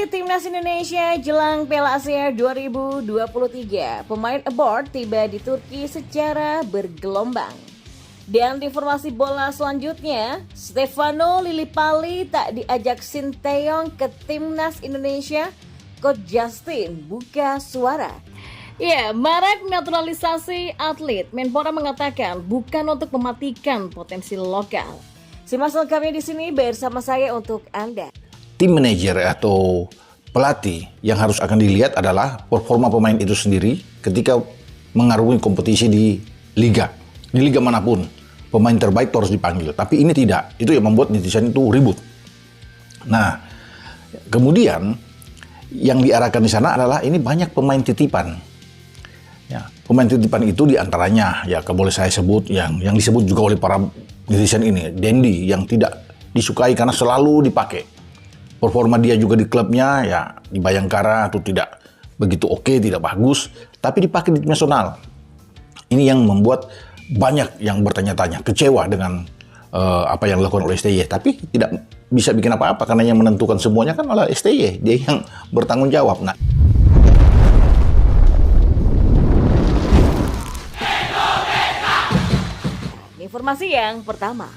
Tisi Timnas Indonesia jelang Piala Asia 2023. Pemain abroad tiba di Turki secara bergelombang. Dan di informasi bola selanjutnya, Stefano Lillipali tak diajak Sinteyong ke Timnas Indonesia. Coach Justin buka suara. Ya, marak naturalisasi atlet. Menpora mengatakan bukan untuk mematikan potensi lokal. Simak selengkapnya di sini bersama saya untuk Anda. Tim manajer atau pelatih yang harus akan dilihat adalah performa pemain itu sendiri ketika mengarungi kompetisi di liga manapun. Pemain terbaik itu harus dipanggil, tapi ini tidak. Itu yang membuat netizen itu ribut. Nah, kemudian yang diarahkan di sana adalah ini banyak pemain titipan. Ya, pemain titipan itu diantaranya, ya boleh saya sebut yang disebut juga oleh para netizen ini, Dendi, yang tidak disukai karena selalu dipakai. Performa dia juga di klubnya ya di Bayangkara itu tidak begitu oke, tidak bagus, tapi dipakai di tim nasional. Ini yang membuat banyak yang bertanya-tanya, kecewa dengan apa yang dilakukan oleh STY, tapi tidak bisa bikin apa-apa karena yang menentukan semuanya kan adalah STY, dia yang bertanggung jawab. Nah, informasi yang pertama.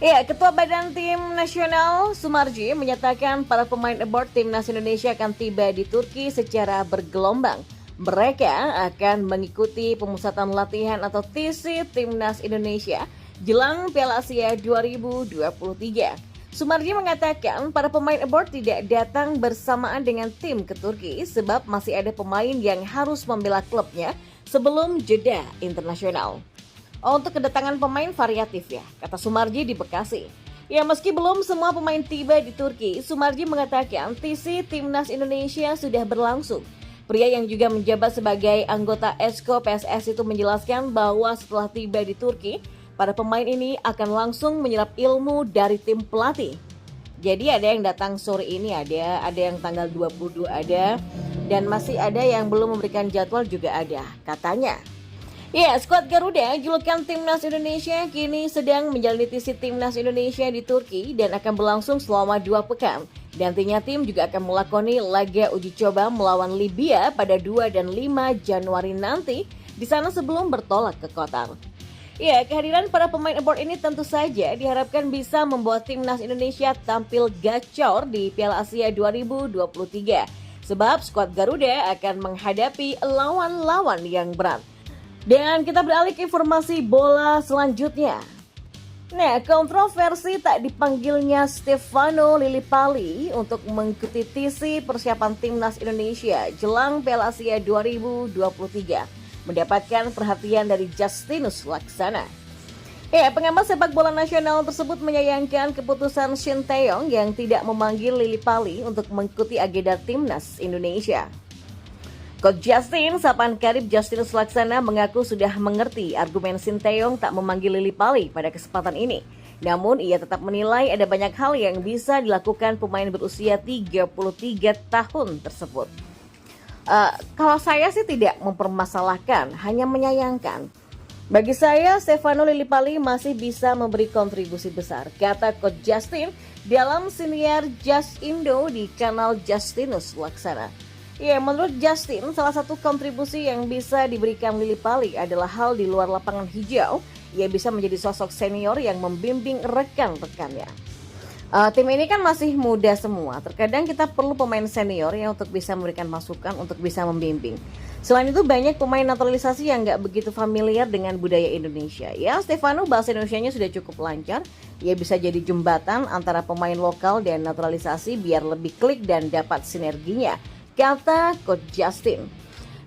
Ya, Ketua Badan Tim Nasional Sumarji menyatakan para pemain abroad Timnas Indonesia akan tiba di Turki secara bergelombang. Mereka akan mengikuti pemusatan latihan atau TC Timnas Indonesia jelang Piala Asia 2023. Sumarji mengatakan para pemain abroad tidak datang bersamaan dengan tim ke Turki sebab masih ada pemain yang harus membela klubnya sebelum jeda internasional. Untuk kedatangan pemain variatif ya, kata Sumarji di Bekasi. Ya, meski belum semua pemain tiba di Turki, Sumarji mengatakan TC Timnas Indonesia sudah berlangsung. Pria yang juga menjabat sebagai anggota Esko PSS itu menjelaskan bahwa setelah tiba di Turki, para pemain ini akan langsung menyerap ilmu dari tim pelatih. Jadi ada yang datang sore ini ada yang tanggal 22 ada, dan masih ada yang belum memberikan jadwal juga ada, katanya. Ya, skuad Garuda, julukan Timnas Indonesia, kini sedang menjalani TC Timnas Indonesia di Turki dan akan berlangsung selama 2 pekan. Nantinya tim juga akan melakoni laga uji coba melawan Libya pada 2 dan 5 Januari nanti di sana sebelum bertolak ke Qatar. Ya, kehadiran para pemain abroad ini tentu saja diharapkan bisa membuat Timnas Indonesia tampil gacor di Piala Asia 2023. Sebab skuad Garuda akan menghadapi lawan-lawan yang berat. Dan kita beralih ke informasi bola selanjutnya. Nah, kontroversi tak dipanggilnya Stefano Lillipali untuk mengikuti TC persiapan Timnas Indonesia jelang Piala Asia 2023 mendapatkan perhatian dari Justinus Laksana. Ya, pengamat sepak bola nasional tersebut menyayangkan keputusan Sinteyong yang tidak memanggil Lillipali untuk mengikuti agenda Timnas Indonesia. Coach Justin, sapaan karib Justinus Laksana, mengaku sudah mengerti argumen Sinteyong tak memanggil Lillipali pada kesempatan ini. Namun ia tetap menilai ada banyak hal yang bisa dilakukan pemain berusia 33 tahun tersebut. Kalau saya sih tidak mempermasalahkan, hanya menyayangkan. Bagi saya, Stefano Lillipali masih bisa memberi kontribusi besar, kata Coach Justin dalam siniar Just Indo di kanal Justinus Laksana. Ya, menurut Justin, salah satu kontribusi yang bisa diberikan Lillipali adalah hal di luar lapangan hijau. Ia bisa menjadi sosok senior yang membimbing rekan-rekannya. Tim ini kan masih muda semua. Terkadang kita perlu pemain senior yang untuk bisa memberikan masukan, untuk bisa membimbing. Selain itu banyak pemain naturalisasi yang nggak begitu familiar dengan budaya Indonesia. Ya, Stefano bahasa Indonesianya sudah cukup lancar. Ia bisa jadi jembatan antara pemain lokal dan naturalisasi biar lebih klik dan dapat sinerginya, kata Coach Justin.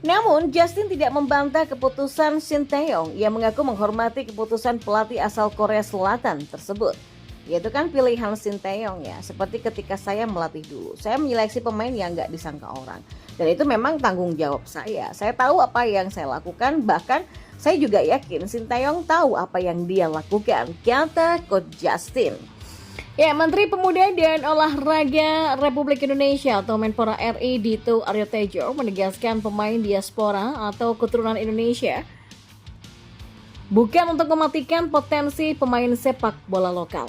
Namun, Justin tidak membantah keputusan Sinteyong. Ia mengaku menghormati keputusan pelatih asal Korea Selatan tersebut. Yaitu kan pilihan Sinteyong ya. Seperti ketika saya melatih dulu. Saya menyeleksi pemain yang gak disangka orang. Dan itu memang tanggung jawab saya. Saya tahu apa yang saya lakukan. Bahkan saya juga yakin Sinteyong tahu apa yang dia lakukan, kata Coach Justin. Ya, Menteri Pemuda dan Olahraga Republik Indonesia atau Menpora RI Dito Aryo Tejo menegaskan pemain diaspora atau keturunan Indonesia bukan untuk mematikan potensi pemain sepak bola lokal.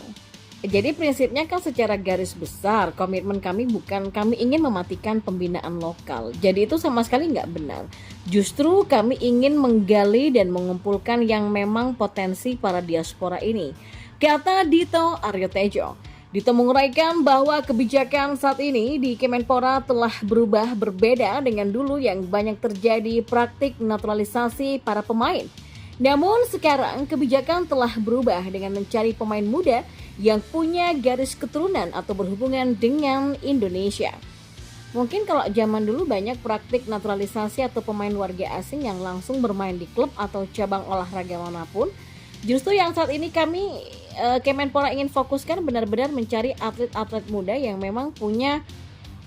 Jadi prinsipnya kan secara garis besar komitmen kami bukan kami ingin mematikan pembinaan lokal. Jadi itu sama sekali nggak benar. Justru kami ingin menggali dan mengumpulkan yang memang potensi para diaspora ini. Kata Dito Aryo Tejo. Dito menguraikan bahwa kebijakan saat ini di Kemenpora telah berubah berbeda dengan dulu yang banyak terjadi praktik naturalisasi para pemain. Namun sekarang kebijakan telah berubah dengan mencari pemain muda yang punya garis keturunan atau berhubungan dengan Indonesia. Mungkin kalau zaman dulu banyak praktik naturalisasi atau pemain warga asing yang langsung bermain di klub atau cabang olahraga manapun. Justru yang saat ini kami Kemenpora ingin fokuskan benar-benar mencari atlet-atlet muda yang memang punya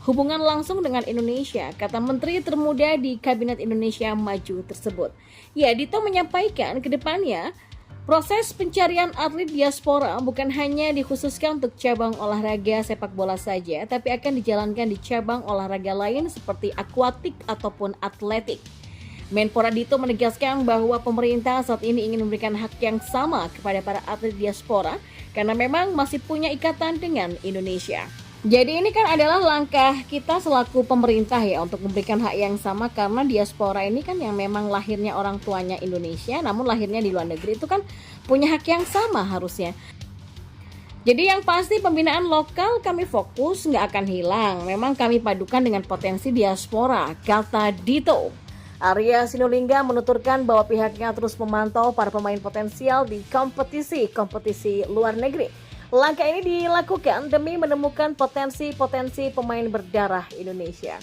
hubungan langsung dengan Indonesia, kata Menteri termuda di Kabinet Indonesia Maju tersebut. Ya, Dito menyampaikan ke depannya proses pencarian atlet diaspora bukan hanya dikhususkan untuk cabang olahraga sepak bola saja, tapi akan dijalankan di cabang olahraga lain seperti akuatik ataupun atletik. Menpora Dito menegaskan bahwa pemerintah saat ini ingin memberikan hak yang sama kepada para atlet diaspora karena memang masih punya ikatan dengan Indonesia. Jadi ini kan adalah langkah kita selaku pemerintah ya untuk memberikan hak yang sama karena diaspora ini kan yang memang lahirnya orang tuanya Indonesia namun lahirnya di luar negeri itu kan punya hak yang sama harusnya. Jadi yang pasti pembinaan lokal kami fokus nggak akan hilang. Memang kami padukan dengan potensi diaspora, kata Dito. Arya Sinulinga menuturkan bahwa pihaknya terus memantau para pemain potensial di kompetisi luar negeri. Langkah ini dilakukan demi menemukan potensi-potensi pemain berdarah Indonesia.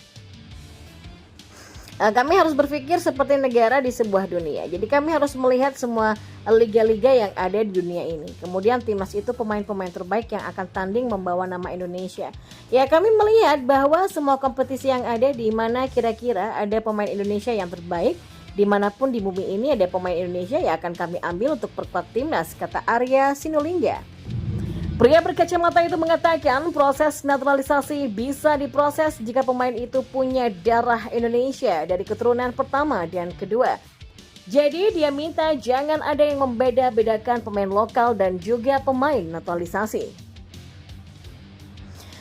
Kami harus berpikir seperti negara di sebuah dunia. Jadi kami harus melihat semua liga-liga yang ada di dunia ini. Kemudian timnas itu pemain-pemain terbaik yang akan tanding membawa nama Indonesia. Ya, kami melihat bahwa semua kompetisi yang ada di mana kira-kira ada pemain Indonesia yang terbaik, dimanapun di bumi ini ada pemain Indonesia yang akan kami ambil untuk perkuat timnas, kata Arya Sinulinga. Pria berkacamata itu mengatakan proses naturalisasi bisa diproses jika pemain itu punya darah Indonesia dari keturunan pertama dan kedua. Jadi dia minta jangan ada yang membeda-bedakan pemain lokal dan juga pemain naturalisasi.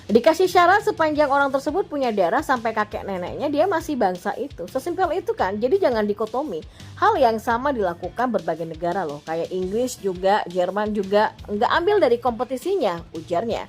Dikasih syarat sepanjang orang tersebut punya darah sampai kakek neneknya dia masih bangsa itu. Sesimpel itu kan, jadi jangan dikotomi. Hal yang sama dilakukan berbagai negara loh, kayak Inggris juga, Jerman juga, nggak ambil dari kompetisinya, ujarnya.